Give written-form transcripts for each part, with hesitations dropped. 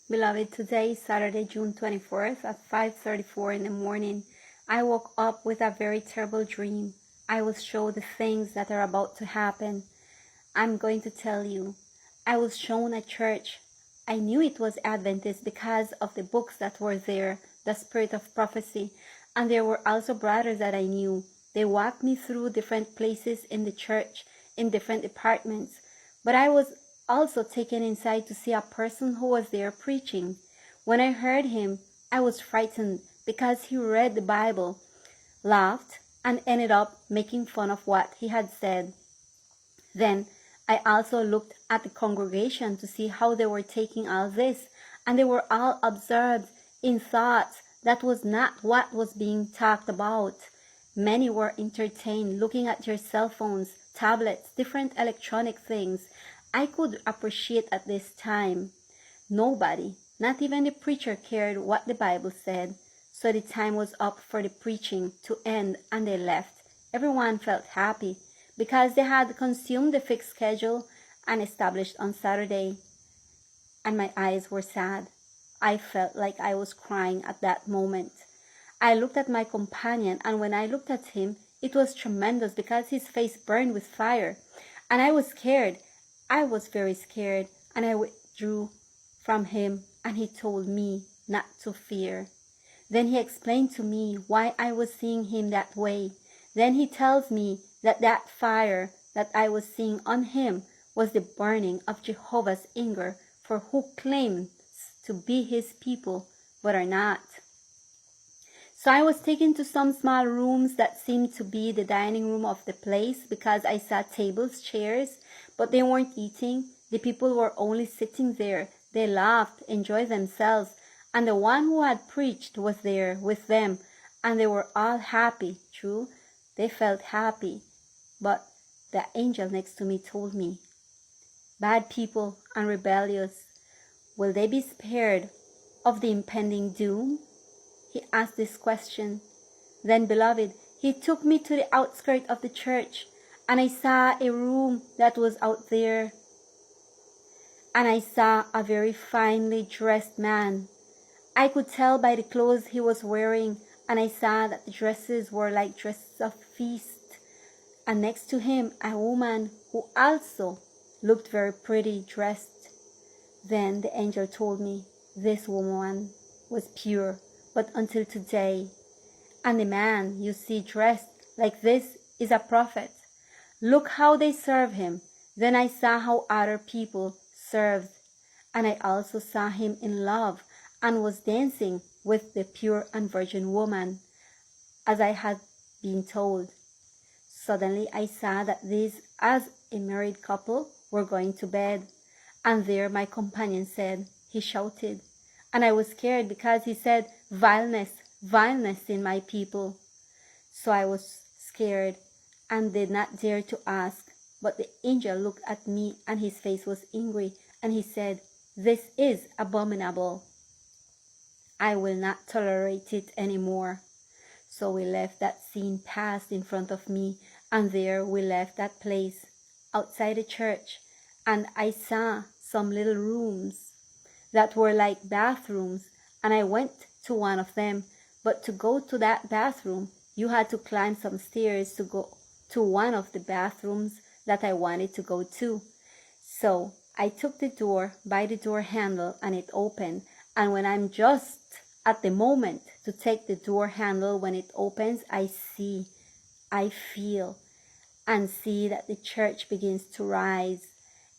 Beloved, today is Saturday, June 24th at 5:34 in the morning. I woke up with a very terrible dream. I was shown the things that are about to happen. I'm going to tell you. I was shown a church. I knew it was Adventist because of the books that were there, the Spirit of Prophecy, and there were also brothers that I knew. They walked me through different places in the church, in different departments, but I was also taken inside to see a person who was there preaching. When I heard him, I was frightened because he read the Bible, laughed, and ended up making fun of what he had said. Then I also looked at the congregation to see how they were taking all this, and they were all absorbed in thoughts that was not what was being talked about. Many were entertained looking at their cell phones, tablets, different electronic things. I could appreciate at this time. Nobody, not even the preacher, cared what the Bible said. So the time was up for the preaching to end and they left. Everyone felt happy because they had consumed the fixed schedule and established on Saturday. And my eyes were sad. I felt like I was crying at that moment. I looked at my companion, and when I looked at him, it was tremendous because his face burned with fire. And I was scared. I was very scared, and I withdrew from him, and he told me not to fear. Then he explained to me why I was seeing him that way. Then he tells me that that fire that I was seeing on him was the burning of Jehovah's anger for who claims to be his people but are not. So I was taken to some small rooms that seemed to be the dining room of the place because I saw tables, chairs, but they weren't eating. The people were only sitting there. They laughed, enjoyed themselves, and the one who had preached was there with them, and they were all happy. True, they felt happy, but the angel next to me told me, bad people and rebellious, will they be spared of the impending doom? He asked this question. Then, beloved, he took me to the outskirts of the church, and I saw a room that was out there. And I saw a very finely dressed man. I could tell by the clothes he was wearing, and I saw that the dresses were like dresses of feast. And next to him, a woman who also looked very pretty dressed. Then the angel told me this woman was pure, but until today. And the man you see dressed like this is a prophet. Look how they serve him. Then I saw how other people served, and I also saw him in love and was dancing with the pure and virgin woman, as I had been told. Suddenly I saw that these, as a married couple, were going to bed, and there my companion said, he shouted, and I was scared because he said, vileness, vileness in my people. So I was scared and did not dare to ask, but the angel looked at me and his face was angry, and he said, this is abominable. I will not tolerate it anymore. So we left that scene passed in front of me, and there we left that place outside the church, and I saw some little rooms that were like bathrooms, and I went to one of them, but to go to that bathroom, you had to climb some stairs to go to one of the bathrooms that I wanted to go to. So I took the door by the door handle, and it opened, and when I'm just at the moment to take the door handle, when it opens, I feel, and see that the church begins to rise.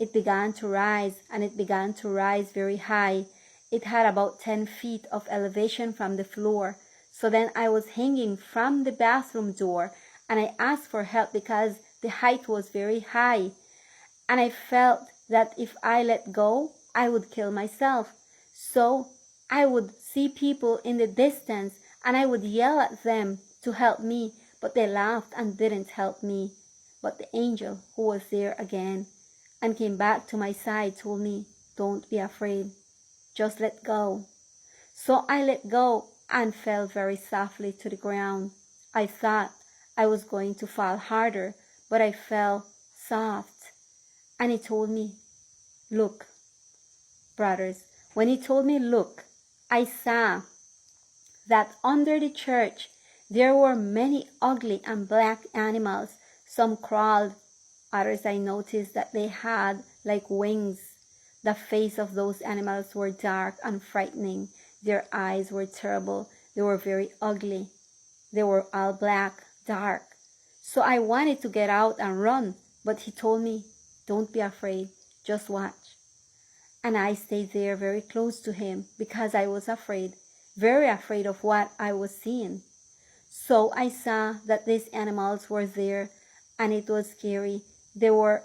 It began to rise, and it began to rise very high. It had about 10 feet of elevation from the floor. So then I was hanging from the bathroom door, and I asked for help because the height was very high. And I felt that if I let go, I would kill myself. So I would see people in the distance, and I would yell at them to help me, but they laughed and didn't help me. But the angel who was there again and came back to my side told me, don't be afraid, just let go. So I let go and fell very softly to the ground. I thought I was going to fall harder, but I fell soft. And he told me, look, brothers, When he told me, look, I saw that under the church there were many ugly and black animals. Some crawled, others I noticed that they had like wings. The face of those animals were dark and frightening. Their eyes were terrible. They were very ugly. They were all black, dark. So I wanted to get out and run, but he told me, don't be afraid, just watch. And I stayed there very close to him because I was afraid, very afraid of what I was seeing. So I saw that these animals were there, and it was scary. They were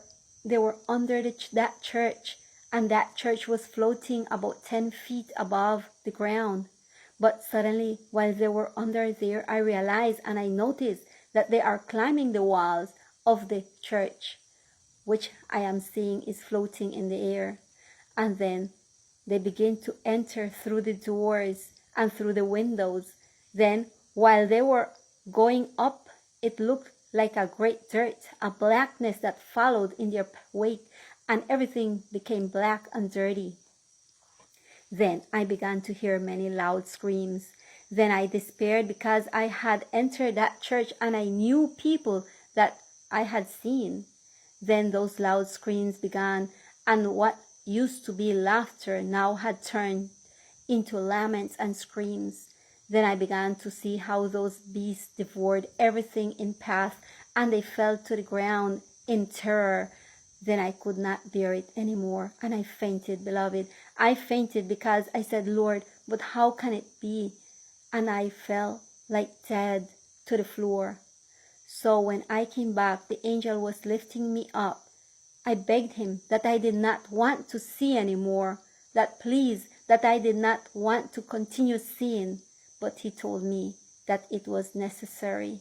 under that church, and that church was floating about 10 feet above the ground. But suddenly, while they were under there, I realized and I noticed that they are climbing the walls of the church, which I am seeing is floating in the air. And then they begin to enter through the doors and through the windows. Then, while they were going up, it looked like a great dirt, a blackness that followed in their wake, and everything became black and dirty. Then I began to hear many loud screams. Then I despaired because I had entered that church and I knew people that I had seen. Then those loud screams began, and what used to be laughter now had turned into laments and screams. Then I began to see how those beasts devoured everything in path, and they fell to the ground in terror. Then I could not bear it anymore, and I fainted, beloved. I fainted because I said, Lord, but how can it be? And I fell like dead to the floor. So when I came back, the angel was lifting me up. I begged him that I did not want to see anymore, that please, that I did not want to continue seeing. But he told me that it was necessary,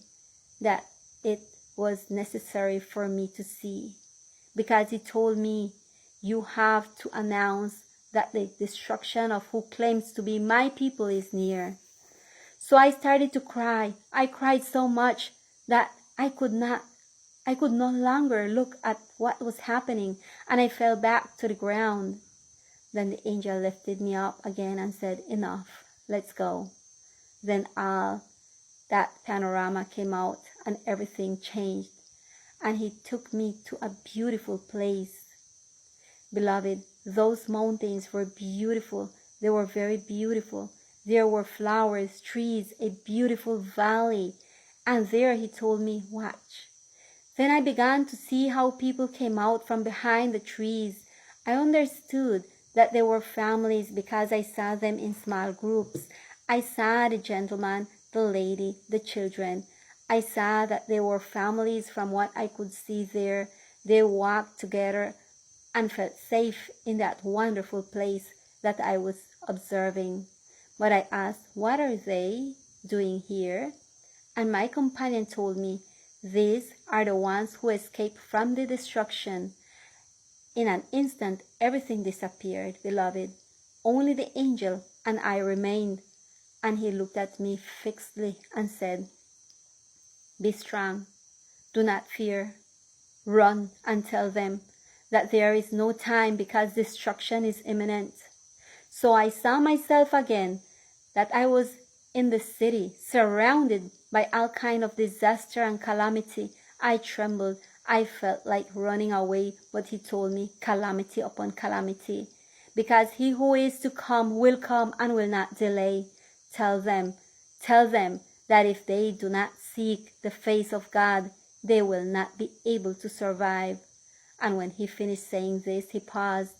for me to see. Because he told me, you have to announce that the destruction of who claims to be my people is near. So I started to cry. I cried so much that I could no longer look at what was happening, and I fell back to the ground. Then the angel lifted me up again and said, enough, let's go. Then all that panorama came out and everything changed, and he took me to a beautiful place. Beloved, those mountains were beautiful. They were very beautiful. There were flowers, trees, a beautiful valley, and there he told me, watch. Then I began to see how people came out from behind the trees. I understood that they were families because I saw them in small groups. I saw the gentleman, the lady, the children. I saw that they were families from what I could see there. They walked together and felt safe in that wonderful place that I was observing. But I asked, what are they doing here? And my companion told me, these are the ones who escaped from the destruction. In an instant, everything disappeared, beloved. Only the angel and I remained. And he looked at me fixedly and said, be strong. Do not fear. Run and tell them that there is no time because destruction is imminent. So I saw myself again, that I was in the city, surrounded by all kind of disaster and calamity. I trembled. I felt like running away, but he told me calamity upon calamity. Because he who is to come will come and will not delay. Tell them that if they do not seek the face of God, they will not be able to survive. And when he finished saying this, he paused,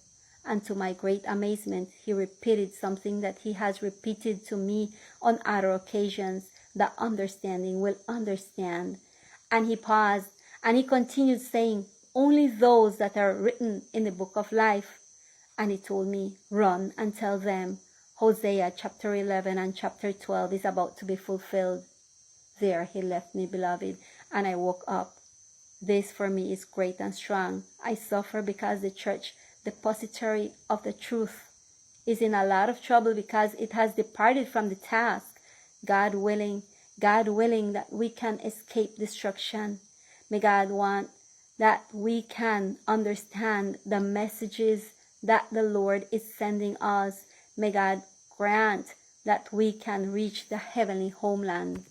and to my great amazement, he repeated something that he has repeated to me on other occasions. The understanding will understand. And he paused, and he continued saying, only those that are written in the book of life. And he told me, run and tell them, Hosea chapter 11 and chapter 12 is about to be fulfilled. There he left me, beloved, and I woke up. This for me is great and strong. I suffer because the church, depository of the truth, is in a lot of trouble because it has departed from the task. God willing that we can escape destruction. May God want that we can understand the messages that the Lord is sending us. May God grant that we can reach the heavenly homeland.